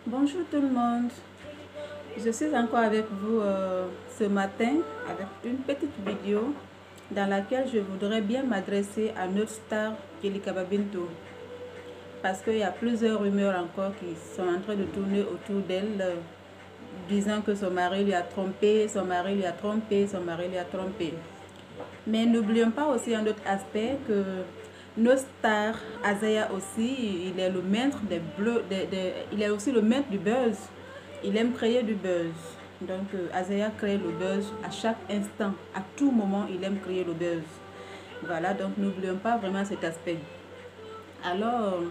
Bonjour tout le monde, je suis encore avec vous ce matin avec une petite vidéo dans laquelle je voudrais bien m'adresser à notre star Djelikaba Bintou, parce qu'il y a plusieurs rumeurs encore qui sont en train de tourner autour d'elle, disant que son mari lui a trompé, son mari lui a trompé, son mari lui a trompé. Mais n'oublions pas aussi un autre aspect que nos stars, Azaya aussi, il est le maître il est aussi le maître du buzz. Il aime créer du buzz. Donc Azaya crée le buzz à chaque instant, à tout moment, il aime créer le buzz. Voilà, donc n'oublions pas vraiment cet aspect. Alors,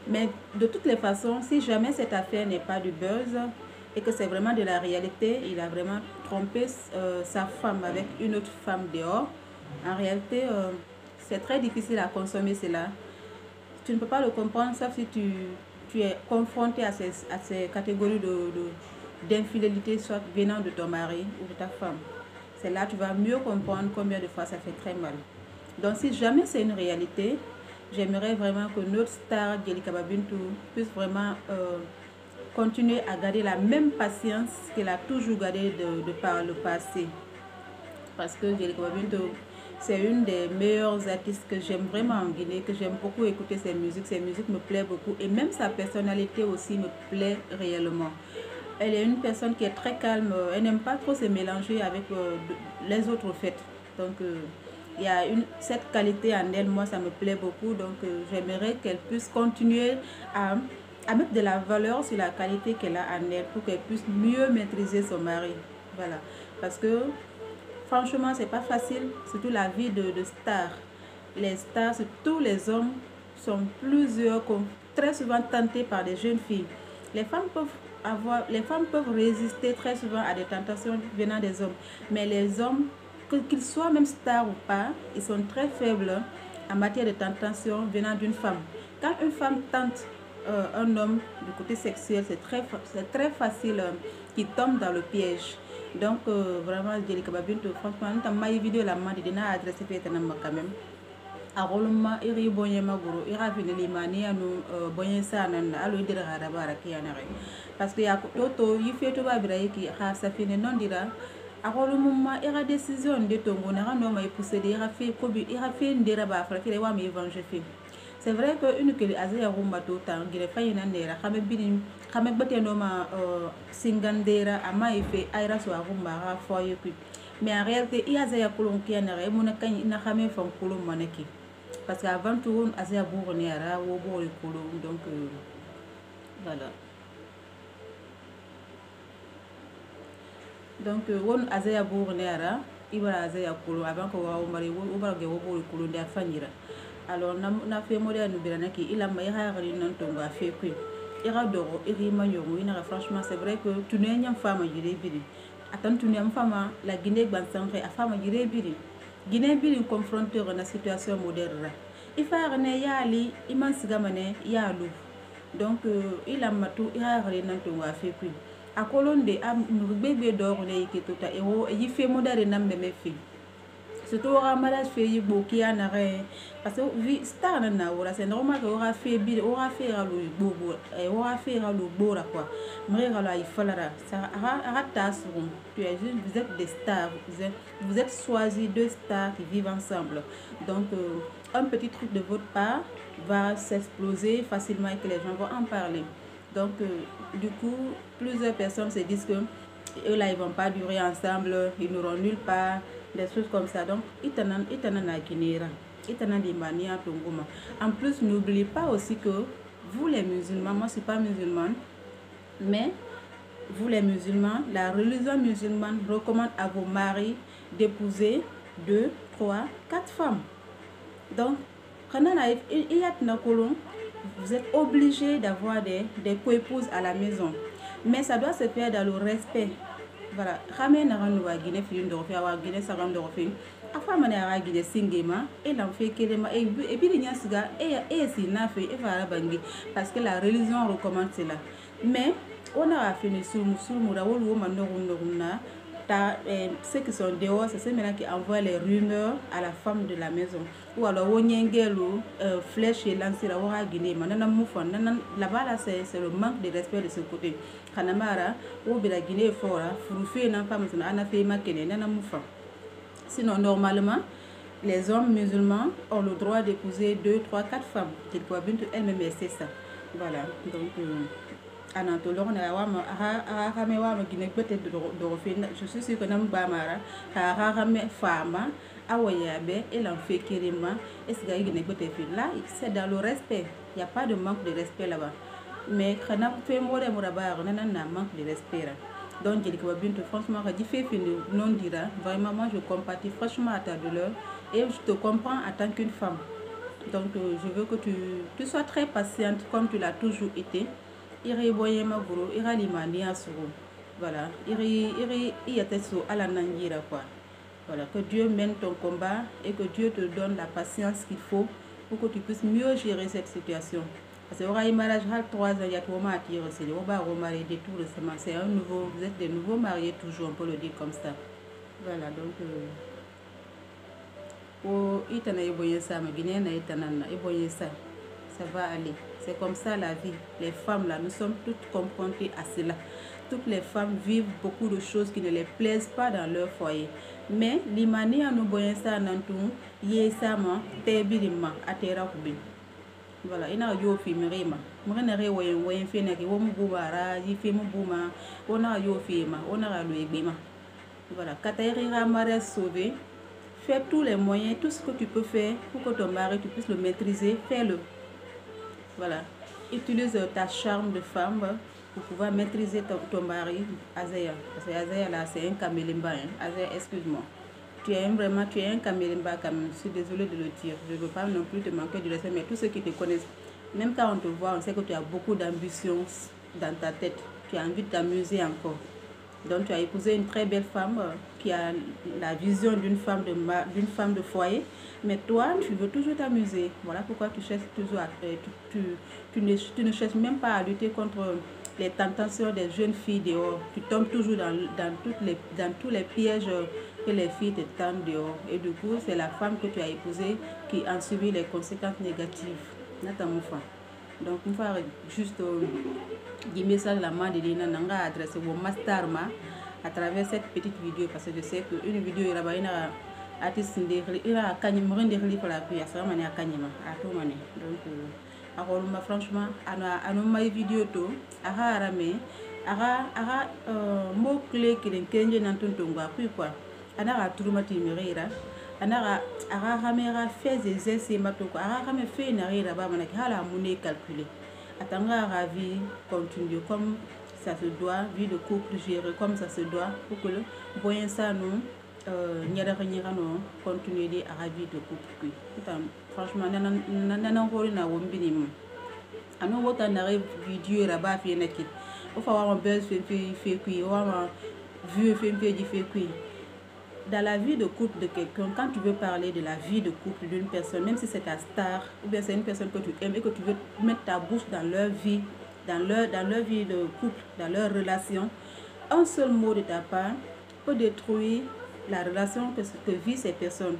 mais de toutes les façons, si jamais cette affaire n'est pas du buzz et que c'est vraiment de la réalité, il a vraiment trompé sa femme avec une autre femme dehors. En réalité, c'est très difficile à consommer cela. Tu ne peux pas le comprendre sauf si tu es confronté à ces catégories d'infidélité, soit venant de ton mari ou de ta femme. C'est là que tu vas mieux comprendre combien de fois ça fait très mal. Donc si jamais c'est une réalité, j'aimerais vraiment que notre star Djelikaba Bintou puisse vraiment continuer à garder la même patience qu'elle a toujours gardée de par le passé. Parce que Djelikaba Bintou, c'est une des meilleures artistes que j'aime vraiment en Guinée, que j'aime beaucoup écouter ses musiques me plaisent beaucoup et même sa personnalité aussi me plaît réellement. Elle est une personne qui est très calme, elle n'aime pas trop se mélanger avec les autres fêtes. Donc il y a cette qualité en elle, moi ça me plaît beaucoup, donc j'aimerais qu'elle puisse continuer à mettre de la valeur sur la qualité qu'elle a en elle pour qu'elle puisse mieux maîtriser son mari. Voilà, parce que franchement, c'est pas facile, surtout la vie de stars. Les stars, tous les hommes sont très souvent tentés par des jeunes filles. Les femmes peuvent résister très souvent à des tentations venant des hommes. Mais les hommes, qu'ils soient même stars ou pas, ils sont très faibles en matière de tentation venant d'une femme. Quand une femme tente un homme du côté sexuel, c'est très facile qu'il tombe dans le piège. Donc vraiment Djelikaba Bintou, franchement nous avons vidéo la main de adressé quand même aroluma iri bonye maguro ira fini limani anu bonye sanan alo idira harabara kiyanare parce que ya toto yifeto ba biraiki ha safine non dira aroluma ira décision de tongo na no mai pousser de ira fait kobi ira fait ndira ba frère wa mi venger film. C'est vrai que une que Azaya rumba tout temps gire fayina ndera xame bini xame bete no ma singandera ama ife aira so rumba ra foye ku mais en réalité il Azaya kolon kiyanare mon kan ina xame fam kolon maneki parce qu'avant tout Azaya bourne ara wo bori kolon donc voilà. Donc won Azaya bourne ara ibara Azaya kolon avant que wa mari wo bara ge wo bori kolon da fanyira. Alors na fait modèle nous bien qui il a meilleur non tomba fait que ira doro iri manyogo ina franchement c'est vrai que tu n'es une femme jire biri attends tu n'es une femme la Guinée bansanre a femme jire biri Guinée biri confronté à la situation moderne il faut ne yali iman sigamane yalu donc il a matu ira non tomba fait que a colonde am bébé doro ne qui tout a et fait modèle na me fait surtout au mariage fait y beaucoup en arrêt parce que vi star na wora c'est normal que aura fait bi aura fait le bobo et aura fait le bora quoi mais alors il faudra ça ratasseront tu es juste vous êtes des stars vous êtes choisis deux stars qui vivent ensemble donc un petit truc de votre part va s'exploser facilement et que les gens vont en parler donc du coup plusieurs personnes se disent que eux là ils vont pas durer ensemble, ils n'auront nulle part, des choses comme ça. Donc itanan na kinera, itanan di mania tongoma. En plus n'oubliez pas aussi que vous les musulmans, moi je suis pas musulmane, mais vous les musulmans, la religion musulmane recommande à vos maris d'épouser 2, 3, 4 femmes. Donc vous êtes obligé d'avoir des coépouses à la maison. Mais ça doit se faire dans le respect. Voilà. Ramène à un Guinée, film de refaire, à Guinée, ça rend de refaire. À femme, on a Guinée, singema, et l'en fait qu'elle et puis il y a ce gars, et si n'a fait, et va bangui, parce que la religion recommande cela. Mais, on a fini sur Moura, ou Mano, ceux qui sont dehors, c'est ceux maintenant qui envoient les rumeurs à la femme de la maison. Ou alors, on y a une flèche et lancé la wara guinée. Là-bas, là, c'est le manque de respect de ce côté. Kanamara, ou bien la Guinée fora, Fourufé, n'a pas besoin, n'a fait ma kene, n'a moufa. Sinon, normalement, les hommes musulmans ont le droit d'épouser 2, 3, 4 femmes. Elle-même, c'est ça. Voilà. Donc, je suis sûre que nous Bamara, femme, Awayabe, et l'enfait Kirima, et là, c'est dans le respect. Il n'y a pas de manque de respect là-bas. Mais quand on fait mourir Mourabar, on a un manque de respect. Donc, franchement, non dira, vraiment, moi je compatis franchement à ta douleur et je te comprends en tant qu'une femme. Donc, je veux que tu sois très patiente comme tu l'as toujours été. Iri boye maguro, ira limani asuro. Voilà, iri yatesu ala nangira quoi. Voilà, que Dieu mène ton combat et que Dieu te donne la patience qu'il faut pour que tu puisses mieux gérer cette situation. Parce que aura un mariage à 3 ans, il y a 3 mois à tirer, c'est on va remarier des tout récemment. C'est un nouveau, vous êtes des nouveaux mariés toujours, on peut le dire comme ça. Voilà, donc itana eboye ça, ma guinéenne itana eboye ça. Ça va aller. C'est comme ça la vie. Les femmes là, nous sommes toutes confrontées à cela. Toutes les femmes vivent beaucoup de choses qui ne les plaisent pas dans leur foyer. Mais l'imani à nous boyen ça nantou, yesama, tebirima, atera kubi. Voilà, il y a yo fi mirima. Mrena re woyen fi na ki wo mubara, yi fi mubuma, ona yo fi ma, ona lo egbema. Voilà, Katairi Ramare sauvé. Fais tous les moyens, tout ce que tu peux faire pour que ton mari tu puisses le maîtriser, fais-le. Voilà, utilise ta charme de femme pour pouvoir maîtriser ton mari, Azaya. Parce que Azaya là, c'est un camélimba. Hein. Azaya, excuse-moi. Tu es un camélimba quand même. Je suis désolée de le dire. Je ne veux pas non plus te manquer de respect, mais tous ceux qui te connaissent, même quand on te voit, on sait que tu as beaucoup d'ambition dans ta tête. Tu as envie de t'amuser encore. Donc tu as épousé une très belle femme qui a la vision d'une femme de foyer, mais toi tu veux toujours t'amuser. Voilà pourquoi tu cherches toujours tu ne cherches même pas à lutter contre les tentations des jeunes filles dehors. Tu tombes toujours dans tous les pièges que les filles te tendent dehors. Et du coup, c'est la femme que tu as épousée qui en subit les conséquences négatives. Donc, on va juste dire message la main de Lina Nanga adressé au master à travers cette petite vidéo parce que je sais qu'une vidéo il y a une artiste il y a Kanyimren de Rili pour la pluie, ça m'a Kanyima à tout mané. Donc, franchement, à nos vidéos tout, à Harame, à mot clé qui est kenje n'entendonga puis quoi, à n'a tourmati mirera. Anara ramera fait des essais matoko arame fait une arrière là-bas manaki hala monnaie calculée atanga ravi continue comme ça se doit vie de couple gérer comme ça se doit pour que le voyant ça nous nyara no continuer à vie de couple franchement nana hori na wombini ano wota na vidéo là-bas fi neki o fa wa buzz fait kui o wa vu fait di fait kui. Dans la vie de couple de quelqu'un, quand tu veux parler de la vie de couple d'une personne, même si c'est ta star, ou bien c'est une personne que tu aimes et que tu veux mettre ta bouche dans leur vie, dans leur vie de couple, dans leur relation, un seul mot de ta part peut détruire la relation que vivent ces personnes.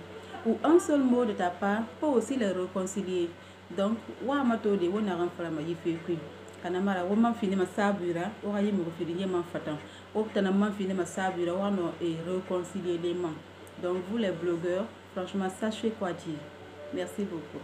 Ou un seul mot de ta part peut aussi les réconcilier. Donc, wa matode wona ramfala ma yife kui. Kanamara woman fini ma sabura, ora yimo fini yema fatan. Obtenamment fini ma sabura, wano et réconcilier les mains. Donc vous les blogueurs, franchement sachez quoi dire. Merci beaucoup.